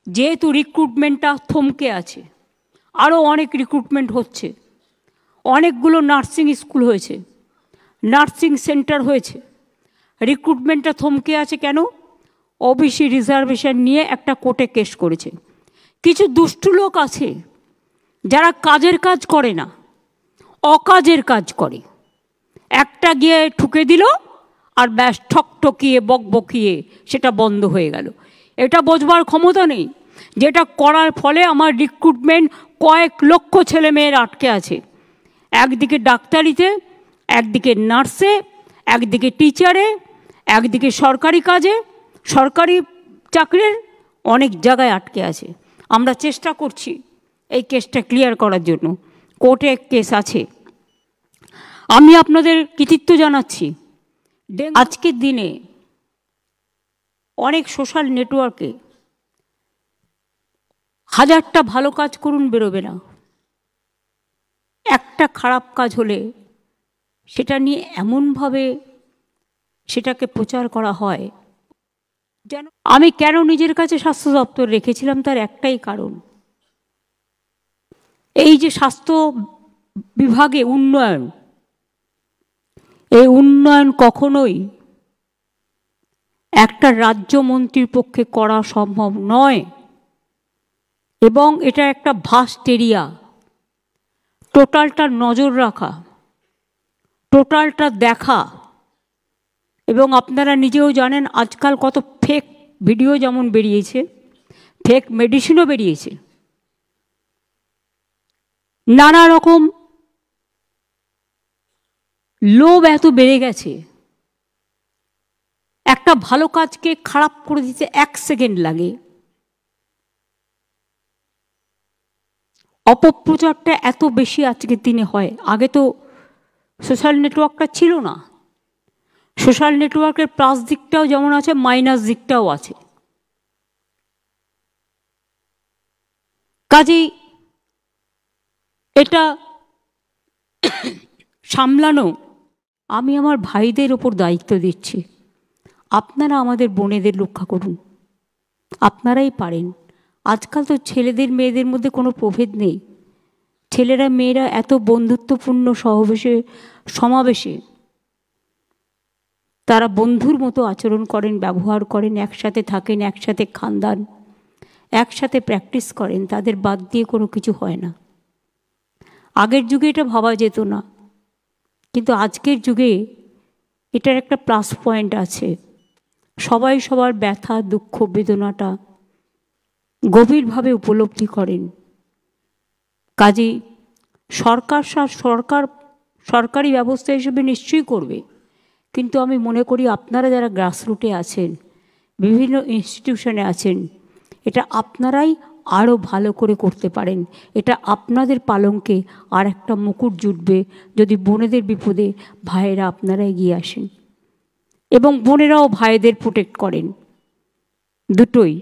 যেহেতু রিক্রুটমেন্টটা থমকে আছে, আরও অনেক রিক্রুটমেন্ট হচ্ছে, অনেকগুলো নার্সিং স্কুল হয়েছে, নার্সিং সেন্টার হয়েছে, রিক্রুটমেন্টটা থমকে আছে কেন? ওবিসি রিজার্ভেশন নিয়ে একটা কোর্টে কেস করেছে। কিছু দুষ্টু লোক আছে যারা কাজের কাজ করে না, অকাজের কাজ করে। একটা গিয়ে ঠুকে দিল আর ব্যাস ঠকঠকিয়ে বকবকিয়ে সেটা বন্ধ হয়ে গেল। এটা বোঝবার ক্ষমতা নেই যেটা করার ফলে আমার রিক্রুটমেন্ট কয়েক লক্ষ ছেলে মেয়ের আটকে আছে, একদিকে ডাক্তারিতে, একদিকে নার্সে, একদিকে টিচারে, একদিকে সরকারি কাজে, সরকারি চাকরির অনেক জায়গায় আটকে আছে। আমরা চেষ্টা করছি এই কেসটা ক্লিয়ার করার জন্য, কোর্টে কেস আছে। আমি আপনাদের কৃতিত্ব জানাচ্ছি। আজকের দিনে অনেক সোশ্যাল নেটওয়ার্কে হাজারটা ভালো কাজ করুন, বেরোবে না। একটা খারাপ কাজ হলে সেটা নিয়ে এমনভাবে সেটাকে প্রচার করা হয় যেন। আমি কেন নিজের কাছে স্বাস্থ্য দপ্তর রেখেছিলাম তার একটাই কারণ, এই যে স্বাস্থ্য বিভাগে উন্নয়ন, এই উন্নয়ন কখনোই একটা রাজ্যমন্ত্রীর পক্ষে করা সম্ভব নয়, এবং এটা একটা ভাস্ট এরিয়া। টোটালটা নজর রাখা, টোটালটা দেখা, এবং আপনারা নিজেও জানেন আজকাল কত ফেক ভিডিও যেমন বেরিয়েছে, ফেক মেডিসিনও বেরিয়েছে, নানা রকম লোভ এত বেড়ে গেছে। একটা ভালো কাজকে খারাপ করে দিতে 1 সেকেন্ড লাগে। অপপ্রচারটা এত বেশি আজকের দিনে হয়। আগে তো সোশ্যাল নেটওয়ার্কটা ছিল না। সোশ্যাল নেটওয়ার্কের প্লাস দিকটাও যেমন আছে, মাইনাস দিকটাও আছে। কাজেই এটা সামলানো আমি আমার ভাইদের ওপর দায়িত্ব দিচ্ছি। আপনারা আমাদের বোনেদের রক্ষা করুন, আপনারাই পারেন। আজকাল তো ছেলেদের মেয়েদের মধ্যে কোনো প্রভেদ নেই। ছেলেরা মেয়েরা এত বন্ধুত্বপূর্ণ সমাবেশে তারা বন্ধুর মতো আচরণ করেন, ব্যবহার করেন, একসাথে থাকেন, একসাথে খান দান, একসাথে প্র্যাকটিস করেন। তাদের বাদ দিয়ে কোনো কিছু হয় না। আগের যুগে এটা ভাবা যেত না, কিন্তু আজকের যুগে এটার একটা প্লাস পয়েন্ট আছে। সবাই সবার ব্যথা, দুঃখ, বেদনাটা গভীরভাবে উপলব্ধি করেন। কাজেই সরকারি ব্যবস্থা হিসেবে নিশ্চয়ই করবে, কিন্তু আমি মনে করি আপনারা যারা গ্রাসরুটে আছেন, বিভিন্ন ইনস্টিটিউশনে আছেন, এটা আপনারাই আরও ভালো করে করতে পারেন। এটা আপনাদের পালঙ্কে আর একটা মুকুট জুটবে যদি বোনেদের বিপদে ভাইয়েরা আপনারা এগিয়ে আসেন এবং বোনেরাও ভাইদের প্রোটেক্ট করেন। দুটোই।